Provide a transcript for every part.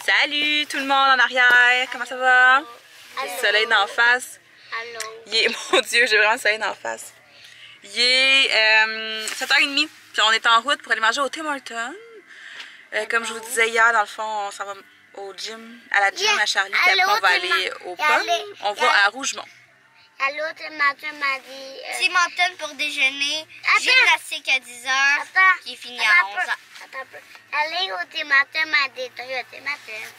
Salut tout le monde en arrière, comment ça va? Le soleil d'en face. Allô. Il est, mon Dieu, j'ai vraiment le soleil d'en face. Il est 7h30, puis on est en route pour aller manger au Tim Hortons. Comme je vous disais hier, dans le fond, on s'en va au gym, à la gym à Charlie, puis après on va aller au Pommes. On va à Rougemont. À l'autre matin m'a dit... Tim Hortons pour déjeuner, gymnastique à 10h, qui finit à 11h. Allez au Tim Hortons m'a dit, au Tim Hortons.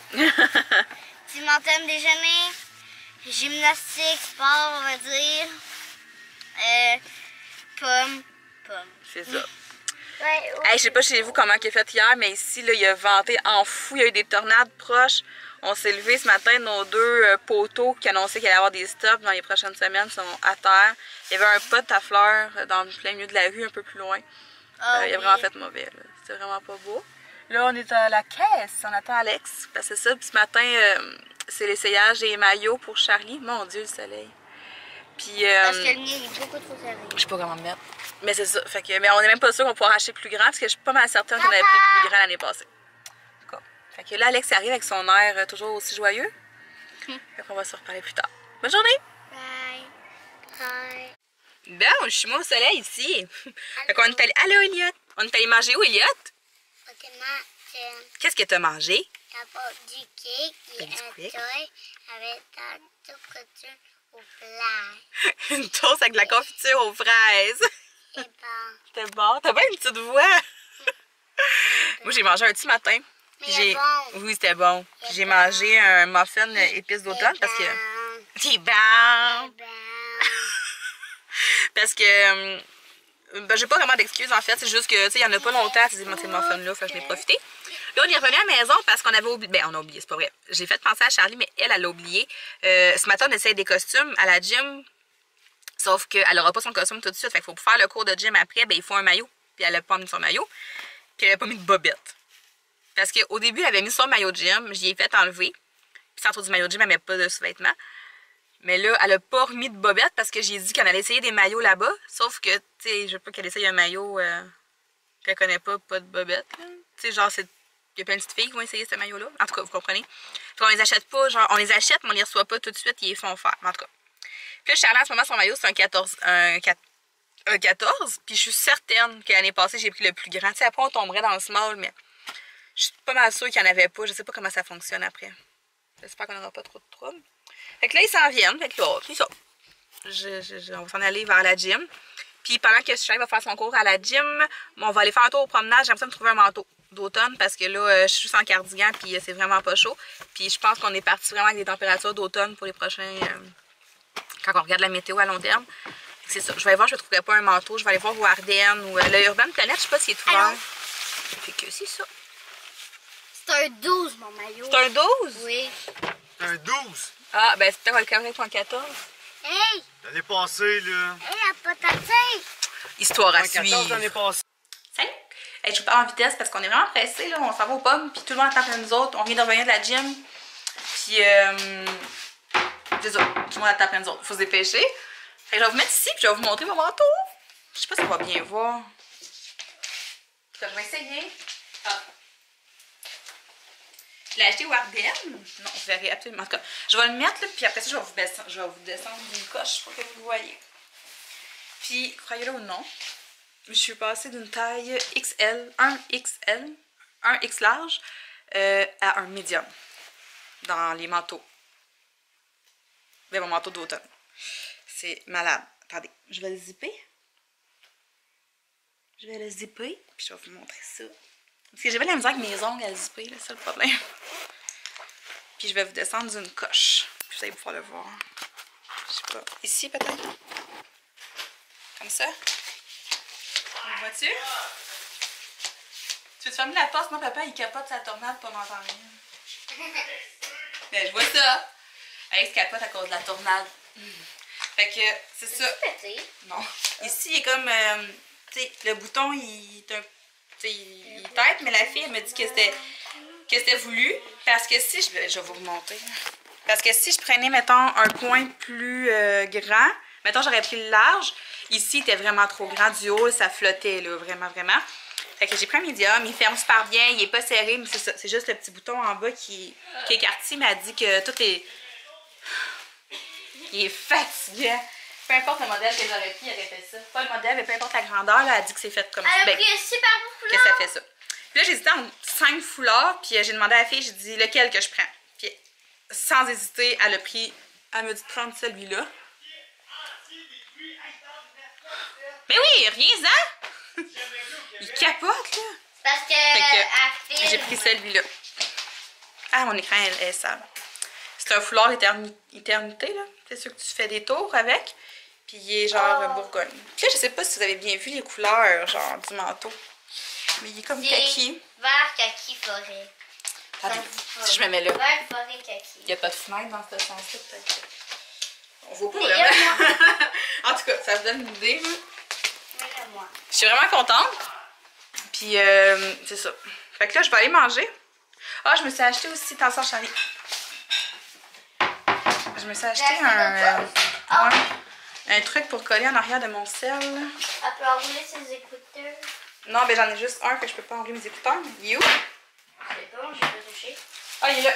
Tim Hortons déjeuner, gymnastique, sport, on va dire. Pomme. C'est ça. Ouais, Hey, je sais pas chez vous comment il a fait hier, mais ici, là, il a venté en fou. Il y a eu des tornades proches. On s'est levé ce matin, nos deux poteaux qui annonçaient qu'il allait y avoir des stops dans les prochaines semaines sont à terre. Il y avait un pot à fleurs dans le plein milieu de la rue, un peu plus loin. Il a vraiment fait mauvais. C'était vraiment pas beau. Là, on est à la caisse. On attend Alex. Ben, c'est ça. Puis ce matin, c'est l'essayage des maillots pour Charlie. Mon Dieu, le soleil. Puis, Parce que le mien est beaucoup trop serré. je sais pas comment me mettre. Mais c'est ça. Fait que, mais on est même pas sûr qu'on pourra acheter plus grand parce que je suis pas mal certaine qu'on avait pris plus grand l'année passée. En tout cas. Fait que là, Alex arrive avec son air toujours aussi joyeux. Fait qu'on va se reparler plus tard. Bonne journée! Bye. Bye. Bon, je suis moi au soleil ici. Fait qu'on est allé. Allô, Elliot! On est allé manger où, Elliot? Au Tim Hortons, Qu'est-ce que t'as mangé? il y a du cake et Du un quick. toy avec un tout couture au plat. Une toast avec de la confiture aux fraises. Et bon, C'était bon. T'as pas une petite voix? Moi, j'ai mangé un petit matin. mais Puis il est bon. Oui, c'était bon. Puis j'ai mangé un muffin épices d'automne parce que... C'est bon! Parce que... ben, j'ai pas vraiment d'excuses en fait. C'est juste que, tu sais, il y en a pas longtemps ces muffins-là. Fait que je l'ai profité. Là, on est revenu à la maison parce qu'on avait oublié... Ben, on a oublié, c'est pas vrai. J'ai fait penser à Charlie, mais elle l'a oublié. Ce matin, on essaye des costumes à la gym. Sauf qu'elle n'aura pas son costume tout de suite. Fait qu'il faut faire le cours de gym après, ben, il faut un maillot. Puis elle a pas mis son maillot. Puis elle a pas mis de bobette. Parce qu'au début, elle avait mis son maillot de gym. J'y ai fait enlever. Puis sans trop du maillot de gym, elle met pas de sous-vêtements. Mais là, elle a pas remis de bobette parce que j'ai dit qu'elle allait essayer des maillots là-bas. Sauf que, tu sais, je veux pas qu'elle essaye un maillot qu'elle connaît pas de bobette. Tu sais, genre, il y a plein de petites filles qui vont essayer ce maillot-là. En tout cas, vous comprenez. Puis on les achète pas, genre, on les achète, mais on les reçoit pas tout de suite. Ils les font faire. En tout cas. Puis là, Charlie, en ce moment, son maillot, c'est un 14. Puis je suis certaine que l'année passée, j'ai pris le plus grand. Tu sais, après, on tomberait dans le small, mais je suis pas mal sûre qu'il n'y en avait pas. Je sais pas comment ça fonctionne après. J'espère qu'on n'aura pas trop de troubles. Fait que là, ils s'en viennent. Fait que là, c'est ça. On va s'en aller vers la gym. Puis pendant que Charlie va faire son cours à la gym, on va aller faire un tour au promenade. J'aimerais ça me trouver un manteau d'automne parce que là, je suis juste en cardigan puis c'est vraiment pas chaud. Puis je pense qu'on est parti vraiment avec des températures d'automne pour les prochains... quand on regarde la météo à long terme. C'est ça. Je vais voir, je ne trouverai pas un manteau. Je vais aller voir au Ardennes ou le Urban Planet. Je sais pas s'il est ouvert. Fait que c'est ça. C'est un 12, mon maillot. C'est un 12? Oui. Un 12! Ah, ben c'est peut-être le carré pour un 14. Hey! L'année passée, là. Hey, la patatine! Histoire à Un 14 l'année suivre. passée. Salut! Hey, je vous parle en vitesse parce qu'on est vraiment pressés. Là. On s'en va aux pommes. Puis tout le monde attend après nous autres. On vient de revenir de la gym. Puis, c'est ça. Tout le monde attend après nous autres. Il faut se dépêcher. Fait que je vais vous mettre ici. Puis je vais vous montrer mon manteau. Je sais pas si on va bien voir. Je vais essayer. Ah. Je l'ai acheté au Ardennes. Non, vous verrez absolument. En tout cas, je vais le mettre, là, puis après ça, je vais vous descendre d'une coche pour que vous le voyez. Puis, croyez-le ou non, je suis passée d'une taille XL, 1XL, 1X large, à un médium dans les manteaux. Mais mon manteau d'automne. C'est malade. Attendez, je vais le zipper. Je vais le zipper, puis je vais vous montrer ça. Parce que j'avais la misère avec mes ongles à le zipper, c'est ça le problème. Puis je vais vous descendre d'une coche. Puis vous allez pouvoir le voir. Je sais pas. Ici peut-être? Comme ça? Le vois-tu? Tu veux te fermer la porte? Sinon papa il capote sa tornade pour m'entendre rien. Ben je vois ça. Alex capote à cause de la tornade. Fait que c'est ça. Non. Ici il est comme... tu sais, le bouton il est un... il tête, mais la fille elle me dit que c'était voulu. Parce que si je vais vous remonter. Parce que si je prenais, mettons, un coin plus grand, mettons j'aurais pris le large, ici il était vraiment trop grand, du haut ça flottait là, vraiment. Fait Fait que j'ai pris un médium, il ferme super bien, il est pas serré, mais c'est ça. C'est juste le petit bouton en bas qui est écarté, mais elle dit que tout est... Il est fatigant. Peu importe le modèle que j'aurais pris, il aurait fait ça. Pas le modèle, mais peu importe la grandeur, là, elle dit que c'est fait comme ça. Elle a pris un super beau Que foulard. ça fait ça. Puis là, j'hésitais entre 5 foulards, puis j'ai demandé à la fille, j'ai dit lequel que je prends. Puis sans hésiter, elle a pris, elle m'a dit de prendre celui-là. Mais oui, rien-en! Il capote, là! Parce que, Fait que j'ai pris celui-là. Ah, mon écran est sale. C'est un foulard éternité, là. C'est sûr que tu fais des tours avec. Puis il est genre bourgogne. Puis là, je sais pas si vous avez bien vu les couleurs, genre, du manteau. Mais il est comme kaki. Vert, kaki, forêt. Attends, Ça dit pas. si je me mets là. Vert, forêt, kaki. Il n'y a pas de fenêtre dans ce sens-là, peut-être. On voit pas Mais vraiment. En tout cas, ça vous donne une idée, là. Regarde-moi. Je suis vraiment contente. Puis, c'est ça. Fait que là, je vais aller manger. Ah, je me suis acheté aussi, attention, Charlie. Je me suis acheté un truc pour coller en arrière de mon sel. Elle peut enrouler ses écouteurs. Non, ben j'en ai juste un que je peux pas enlever mes écouteurs. Il est où? Je sais pas, j'ai pas touché. Ah, il est là.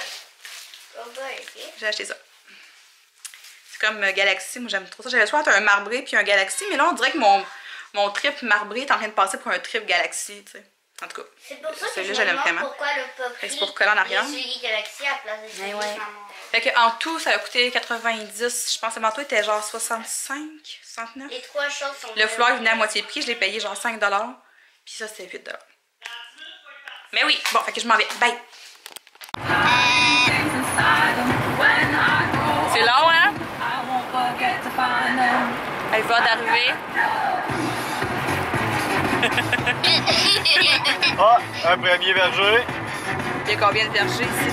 Oh bah, ok. J'ai acheté ça. C'est comme Galaxy, moi j'aime trop ça. J'avais soit un marbré puis un Galaxy, mais là on dirait que mon trip marbré est en train de passer pour un trip Galaxy, tu sais. En tout cas. C'est pour ça que celui-là, je je me l'aime demande vraiment. pourquoi le pas Fait que pris c'est pour coller en arrière. les souliers Galaxy à la place des souliers ouais. maman. Fait que en tout, ça a coûté 90. Je pense que le manteau était genre 65, 69. Les trois choses sont Le foulard il venait à moitié prix, je l'ai payé genre 5 $. Puis ça, c'était 8 $. Mais oui, bon, fait que je m'en vais. Bye! C'est long, hein? Elle va d'arriver. Ah, un premier verger. Il y a combien de vergers ici?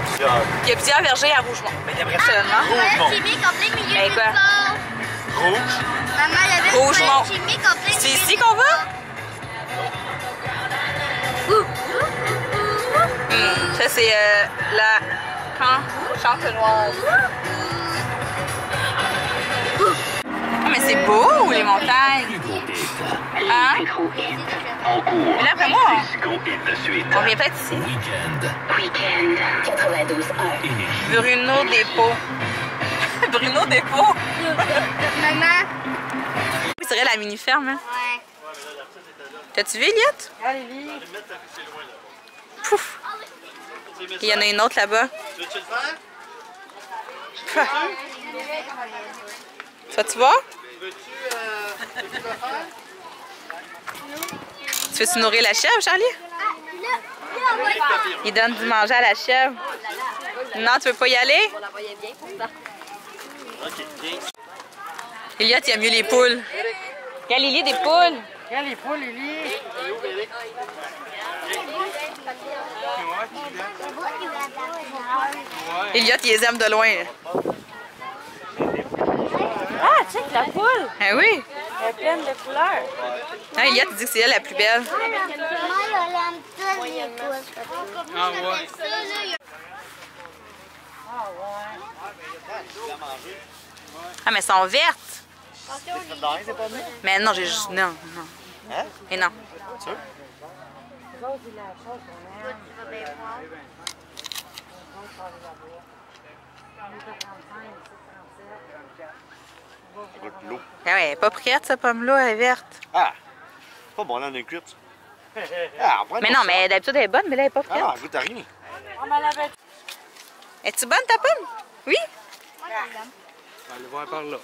Plusieurs. Il y a plusieurs vergers à Rougemont. Mais il y a seulement. Rougemont. chimique en plein milieu Ben, du quoi? sport. Rouge. Maman, il y avait Rougemont. une chimique en plein C'est milieu ici du qu'on va? sport. Ça, c'est la Chantenoise. Ah, mais c'est beau, les montagnes. Hein? Mais là, après moi, on vient peut-être ici. Bruno Despaux. Bruno Despaux. Maman. C'est vrai, la mini-ferme, hein? Ouais. T'as-tu vu, Eliott? Pouf! Il y en a une autre là-bas. Tu veux-tu le faire? Pah. Tu vas? Veux-tu le faire? Tu veux-tu nourrir la chèvre, Charlie? Il donne du manger à la chèvre. Non, tu veux pas y aller? Ok, viens. Eliott, il aime mieux les poules. Regarde, Lily, des poules. Regarde les poules, Lily. Eliott, il les aime de loin. Ah, check la poule! Ah oui? Elle est pleine de couleurs. Ah, Eliott, il dit que c'est elle la plus belle. Moi, je l'aime tous les pouces. Ah ouais. Ah, mais elles sont vertes. C'est pas mieux. Mais non, j'ai juste... Non, non. Hein? Et non. Sûr? Ça goûte l'eau. Ah ouais, elle est pas prête, cette pomme-là, elle est verte. Ah! Pas bon, là, on est cuite. Ah, Mais non, mais d'habitude, elle est bonne, mais là, elle est pas prête. Ah, elle goûte à rien. On m'en avait Es-tu bonne, ta pomme? Oui? On va aller voir par là.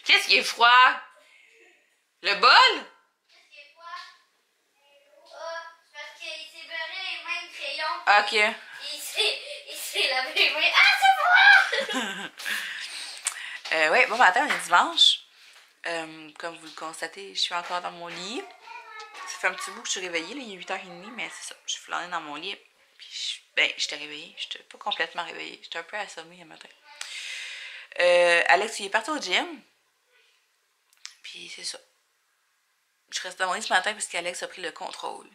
Qu'est-ce qui est froid? Le bol? Qu'est-ce qui est quoi? C'est parce qu'il s'est beurré les mains de crayon. Ok. Il s'est lavé les mains. Ah, c'est froid! Oui, bon matin, on est dimanche. Comme vous le constatez, je suis encore dans mon lit. Ça fait un petit bout que je suis réveillée, là, il est 8h30, mais c'est ça. Je suis flânée dans mon lit. Puis j'étais réveillée. J'étais pas complètement réveillée. J'étais un peu assommée le matin. Alex, il est parti au gym. Puis c'est ça. Je reste dans mon lit ce matin parce qu'Alex a pris le contrôle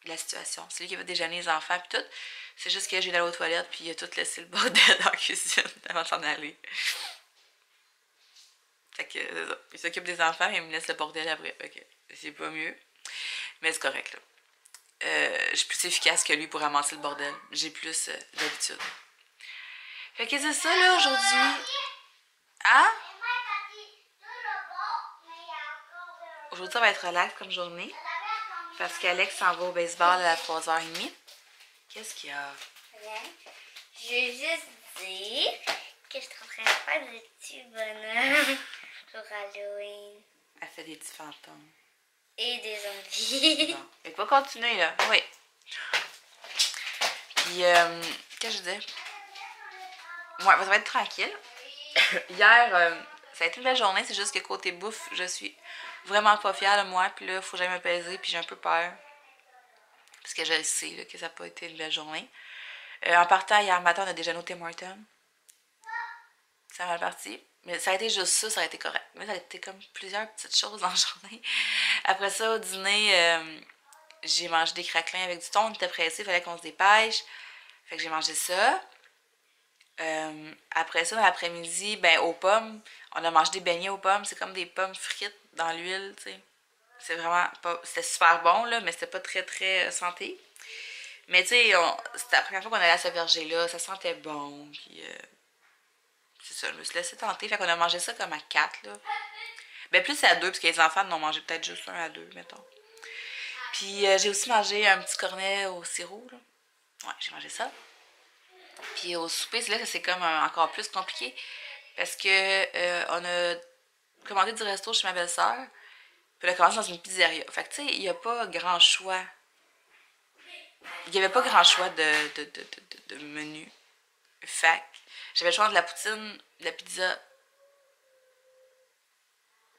de la situation. C'est lui qui va déjeuner les enfants puis tout. C'est juste que j'ai allé aux toilettes puis il a tout laissé le bordel dans la cuisine avant de s'en aller. Fait que c'est ça. Il s'occupe des enfants et il me laisse le bordel après. Fait que c'est pas mieux. Mais c'est correct là. Je suis plus efficace que lui pour ramasser le bordel. J'ai plus d'habitude. Fait que c'est ça là aujourd'hui. Hein? Aujourd'hui, ça va être relax comme journée. Parce qu'Alex s'en va au baseball à 3h30. Qu'est-ce qu'il y a? Rien. Je vais juste dire que je suis en train de faire des petits bonhommes pour Halloween. Elle fait des petits fantômes. Et des zombies. Bon. Fait que va continuer là. Oui. Puis, qu'est-ce que je disais? Ouais, ça va être tranquille. Hier, ça a été une belle journée. C'est juste que côté bouffe, je suis vraiment pas fière de moi. Puis là, il faut que j'aille me peser. Puis j'ai un peu peur. Parce que je sais là, que ça n'a pas été une belle journée. En partant, hier matin, on a déjeuné au Tim Hortons. Ça a mal parti. Mais ça a été juste ça, ça a été correct. Mais ça a été comme plusieurs petites choses dans la journée. Après ça, au dîner, j'ai mangé des craquelins avec du thon. On était pressés, il fallait qu'on se dépêche. Fait que j'ai mangé ça. Après ça, dans l'après-midi, ben aux pommes, on a mangé des beignets aux pommes. C'est comme des pommes frites dans l'huile, tu sais. C'est vraiment pas... C'était super bon, là, mais c'était pas très, très santé. Mais tu sais, c'était la première fois qu'on allait à ce verger-là. Ça sentait bon, puis... c'est ça, je me suis laissée tenter. Fait qu'on a mangé ça comme à 4, là. Ben plus à 2, parce que les enfants en ont mangé peut-être juste 1 à 2, mettons. Puis j'ai aussi mangé un petit cornet au sirop, là. Ouais, j'ai mangé ça. Puis au souper, c'est là que c'est comme encore plus compliqué. Parce que on a commandé du resto chez ma belle-sœur. Puis on a commandé dans une pizzeria. Fait que tu sais, il n'y a pas grand choix. Il n'y avait pas grand choix de menu. Fait que j'avais le choix de la poutine, de la pizza,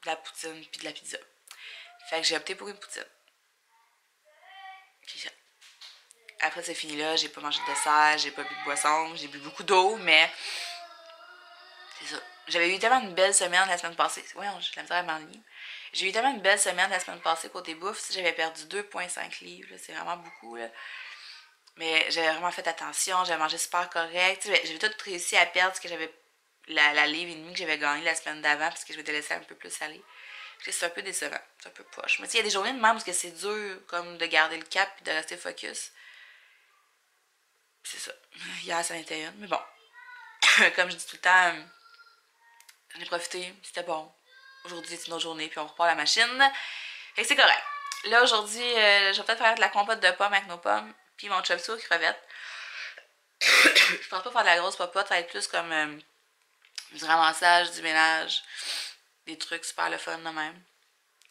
de la poutine, puis de la pizza. Fait que j'ai opté pour une poutine. Puis ça. Après, c'est fini là, j'ai pas mangé de dessert, j'ai pas bu de boisson, j'ai bu beaucoup d'eau, mais c'est ça. J'avais eu tellement une belle semaine la semaine passée. Voyons, j'ai de la misère à m'enligner. J'ai eu tellement une belle semaine la semaine passée côté bouffe. J'avais perdu 2,5 livres, c'est vraiment beaucoup, là. Mais j'avais vraiment fait attention, j'avais mangé super correct. J'avais tout réussi à perdre ce que j'avais, la livre et demie que j'avais gagnée la semaine d'avant, parce que je m'étais laissée un peu plus aller. C'est un peu décevant, c'est un peu poche. Mais tu sais, il y a des journées de même où c'est dur comme de garder le cap et de rester focus. C'est ça. Hier, ça en était une. Mais bon, comme je dis tout le temps, j'en ai profité, c'était bon. Aujourd'hui, c'est une autre journée, puis on repart la machine. Fait que c'est correct. Là, aujourd'hui, je vais peut-être faire de la compote de pommes avec nos pommes, puis mon chop suey aux crevettes. Je pense pas faire de la grosse popote, ça va être plus comme du ramassage, du ménage, des trucs super le fun de même.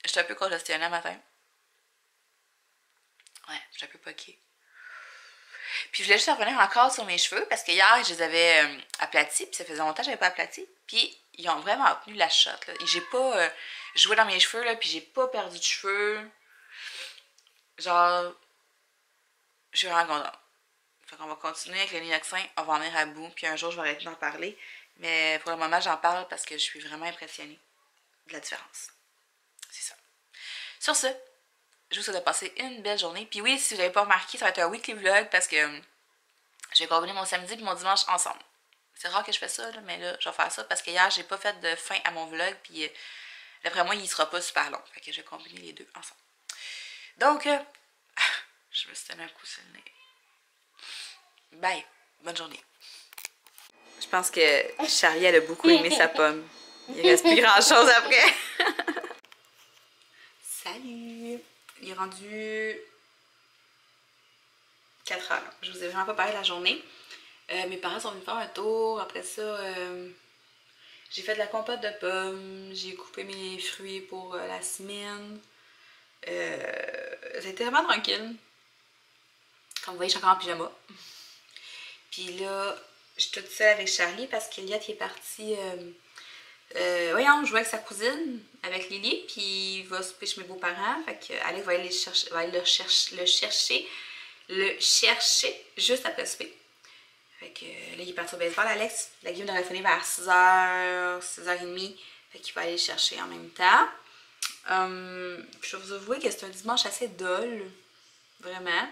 J'étais un peu congestionnée le matin. Ouais, j'étais un peu poquée. Puis je voulais juste revenir encore sur mes cheveux parce que hier, je les avais aplatis, puis ça faisait longtemps que je n'avais pas aplati. Puis ils ont vraiment tenu la shot, là. Et j'ai pas joué dans mes cheveux, là, puis j'ai pas perdu de cheveux. Genre, je suis vraiment contente. Fait qu'on va continuer avec le Nioxin, on va en venir à bout, puis un jour, je vais arrêter d'en parler. Mais pour le moment, j'en parle parce que je suis vraiment impressionnée de la différence. C'est ça. Sur ce, je vous souhaite de passer une belle journée. Puis oui, si vous n'avez pas remarqué, ça va être un weekly vlog parce que je vais combiner mon samedi et mon dimanche ensemble. C'est rare que je fais ça, là, mais là, je vais faire ça parce que hier, j'ai pas fait de fin à mon vlog. Puis d'après moi, il sera pas super long. Fait que je vais combiner les deux ensemble. Donc, je me suis donné un coup sur le nez. Bye. Bonne journée. Je pense que Charlie, elle a beaucoup aimé sa pomme. Il reste plus grand chose après. Salut! Il est rendu 4 heures. Je vous ai vraiment pas parlé de la journée. Mes parents sont venus faire un tour. Après ça, J'ai fait de la compote de pommes, j'ai coupé mes fruits pour la semaine. C'était vraiment tranquille. Comme vous voyez, je suis encore en pyjama. Puis là, je suis toute seule avec Charlie parce qu'Eliott est parti voyons, jouer avec sa cousine, avec Lily, puis il va souper chez mes beaux-parents. Fait que Alex va aller, le chercher juste après le souper. Fait que là, il est parti au baseball, Alex. La game devrait finir vers 6h, 6h30. Fait qu'il va aller le chercher en même temps. Puis je vais vous avouer que c'est un dimanche assez dol. Vraiment.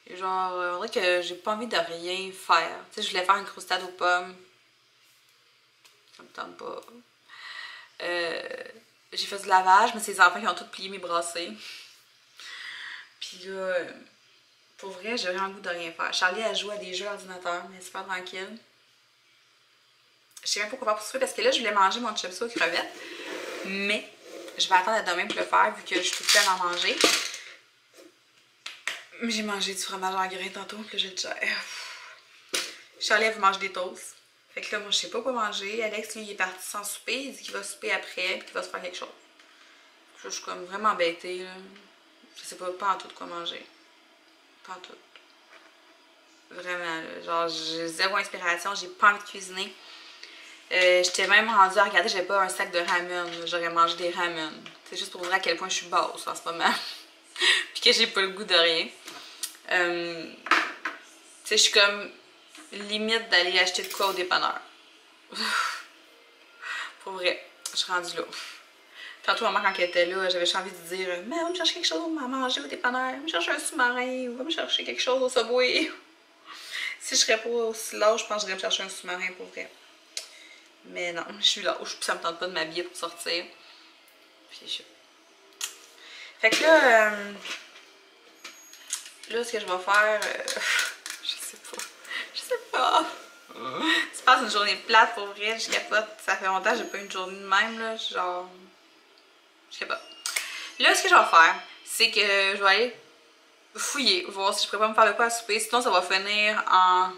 Genre, on dirait que j'ai pas envie de rien faire. Tu sais, je voulais faire une croustade aux pommes. Ça me tente pas. J'ai fait du lavage, mais c'est les enfants qui ont tous plié mes brassées. Puis là, pour vrai, j'ai vraiment le goût de rien faire. Charlie a joué à des jeux ordinateur, mais c'est pas tranquille. Je sais même pas quoi faire pour souper parce que là, je voulais manger mon chipso aux crevettes. Mais je vais attendre à demain pour le faire vu que je suis toute seule à en manger. J'ai mangé du fromage en grains tantôt, puis là, j'ai déjà... Charlie, elle veut manger des toasts. Fait que là, moi, je sais pas quoi manger. Alex, lui, il est parti sans souper. Il dit qu'il va souper après, puis qu'il va se faire quelque chose. Je suis comme vraiment embêtée, là. Je sais pas en tout quoi manger. Pas en tout. Vraiment, là. Genre, j'ai zéro inspiration. J'ai pas envie de cuisiner. J'étais même rendue à regarder, j'avais pas un sac de ramen. J'aurais mangé des ramen. C'est juste pour vous dire à quel point je suis basse en ce moment. Puis que j'ai pas le goût de rien. Tu sais, je suis comme limite d'aller acheter de quoi au dépanneur. Pour vrai, je suis rendue là. Tantôt, maman, quand elle était là, j'avais envie de dire « Mais va me chercher quelque chose à manger au dépanneur. Va me chercher un sous-marin. Va me chercher quelque chose au Subway. » Si je serais pas aussi lâche, je pense que j'irais me chercher un sous-marin pour vrai. Mais non, je suis lâche. Puis ça me tente pas de m'habiller pour sortir. Puis fait que là, ce que je vais faire, je sais pas. Tu passes une journée plate pour vrai, je capote. Ça fait longtemps que j'ai pas eu une journée de même, là, genre, je capote. Là, ce que je vais faire, c'est que je vais aller fouiller, voir si je pourrais pas me faire de quoi à souper. Sinon, ça va finir en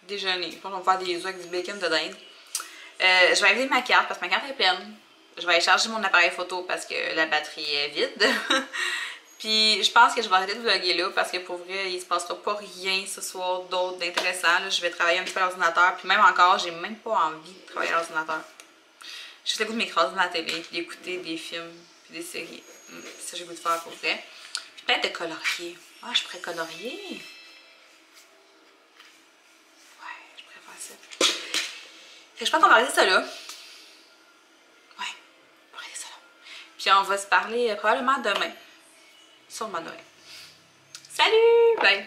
déjeuner. Je pense qu'on va faire des œufs avec du bacon de dinde. Je vais inviter ma carte parce que ma carte est pleine. Je vais aller charger mon appareil photo parce que la batterie est vide. Puis je pense que je vais arrêter de vlogger là parce que pour vrai, il se passera pas rien ce soir d'autre d'intéressant. Je vais travailler un petit peu à l'ordinateur. Puis même encore, j'ai même pas envie de travailler à l'ordinateur. J'ai juste le goût de m'écraser dans la télé, puis d'écouter des films, puis des séries. C'est ça que j'ai le goût de faire pour vrai. Puis peut-être de colorier. Ah, je pourrais colorier. Ouais, je pourrais faire ça. Fait que je pense qu'on va arrêter ça là. Puis on va se parler probablement demain. Sûrement demain. Salut! Bye!